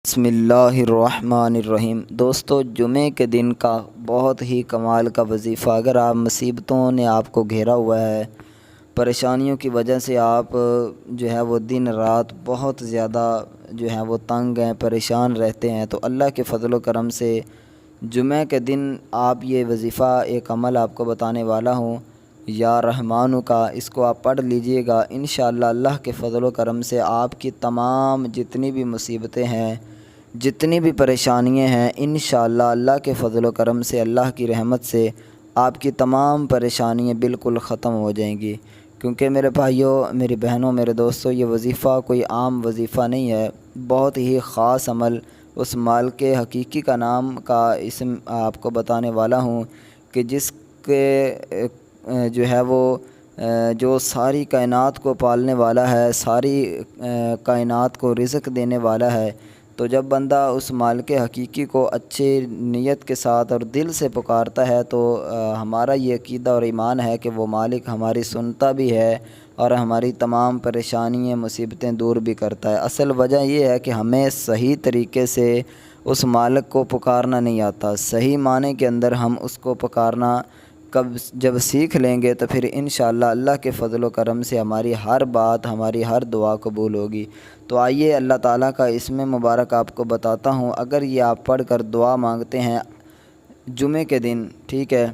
بسم اللہ الرحمن الرحیم۔ دوستو، جمعے کے دن کا بہت ہی کمال کا وظیفہ، اگر آپ مصیبتوں نے آپ کو گھیرا ہوا ہے، پریشانیوں کی وجہ سے آپ وہ دن رات بہت زیادہ وہ تنگ ہیں، پریشان رہتے ہیں، تو اللہ کے فضل و کرم سے جمعہ کے دن آپ یہ وظیفہ ایک عمل آپ کو بتانے والا ہوں، یا رحمانو کا، اس کو آپ پڑھ لیجئے گا۔ انشاءاللہ اللہ کے فضل و کرم سے آپ کی تمام جتنی بھی مصیبتیں ہیں، جتنی بھی پریشانیاں ہیں، انشاءاللہ اللہ کے فضل و کرم سے، اللہ کی رحمت سے آپ کی تمام پریشانیاں بالکل ختم ہو جائیں گی۔ کیونکہ میرے بھائیوں، میری بہنوں، میرے دوستوں، یہ وظیفہ کوئی عام وظیفہ نہیں ہے، بہت ہی خاص عمل، اس مالک حقیقی کا نام کا اسم آپ کو بتانے والا ہوں کہ جس کے جو ساری کائنات کو پالنے والا ہے، ساری کائنات کو رزق دینے والا ہے۔ تو جب بندہ اس مالک حقیقی کو اچھی نیت کے ساتھ اور دل سے پکارتا ہے، تو ہمارا یہ عقیدہ اور ایمان ہے کہ وہ مالک ہماری سنتا بھی ہے اور ہماری تمام پریشانیاں، مصیبتیں دور بھی کرتا ہے۔ اصل وجہ یہ ہے کہ ہمیں صحیح طریقے سے اس مالک کو پکارنا نہیں آتا۔ صحیح معنی کے اندر ہم اس کو پکارنا جب سیکھ لیں گے تو پھر انشاءاللہ اللہ کے فضل و کرم سے ہماری ہر بات، ہماری ہر دعا قبول ہوگی۔ تو آئیے اللہ تعالیٰ کا اسم مبارک آپ کو بتاتا ہوں۔ اگر یہ آپ پڑھ کر دعا مانگتے ہیں جمعے کے دن، ٹھیک ہے،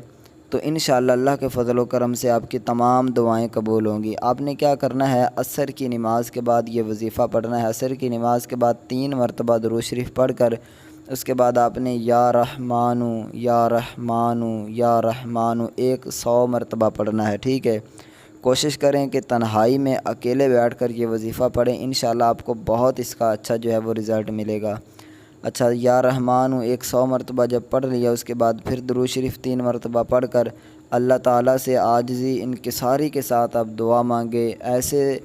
تو انشاءاللہ اللہ کے فضل و کرم سے آپ کی تمام دعائیں قبول ہوں گی۔ آپ نے کیا کرنا ہے، عصر کی نماز کے بعد یہ وظیفہ پڑھنا ہے۔ عصر کی نماز کے بعد 3 مرتبہ درود شریف پڑھ کر اس کے بعد آپ نے یا رحمانو یا رحمانو یا رحمانو 100 مرتبہ پڑھنا ہے، ٹھیک ہے۔ کوشش کریں کہ تنہائی میں اکیلے بیٹھ کر یہ وظیفہ پڑھیں، انشاءاللہ آپ کو بہت اس کا اچھا وہ رزلٹ ملے گا۔ اچھا، یا رحمانو 100 مرتبہ جب پڑھ لیا، اس کے بعد پھر درود شریف 3 مرتبہ پڑھ کر اللہ تعالیٰ سے عاجزی انکساری کے ساتھ آپ دعا مانگے۔ ایسے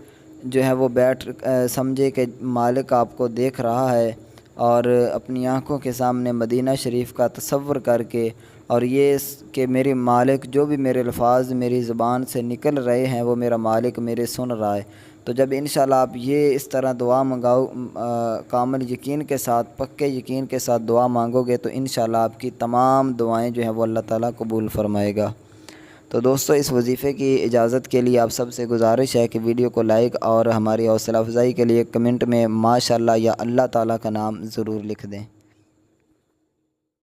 وہ بیٹھ سمجھے کہ مالک آپ کو دیکھ رہا ہے، اور اپنی آنکھوں کے سامنے مدینہ شریف کا تصور کر کے، اور یہ کہ میری مالک، جو بھی میرے الفاظ میری زبان سے نکل رہے ہیں وہ میرا مالک میرے سن رہا ہے۔ تو جب انشاءاللہ آپ یہ اس طرح دعا منگاؤ، کامل یقین کے ساتھ، پکے یقین کے ساتھ دعا مانگو گے، تو انشاءاللہ آپ کی تمام دعائیں وہ اللہ تعالیٰ قبول فرمائے گا۔ تو دوستو، اس وظیفے کی اجازت کے لیے آپ سب سے گزارش ہے کہ ویڈیو کو لائک اور ہماری حوصلہ افزائی کے لیے کمنٹ میں ماشاءاللہ یا اللہ تعالیٰ کا نام ضرور لکھ دیں۔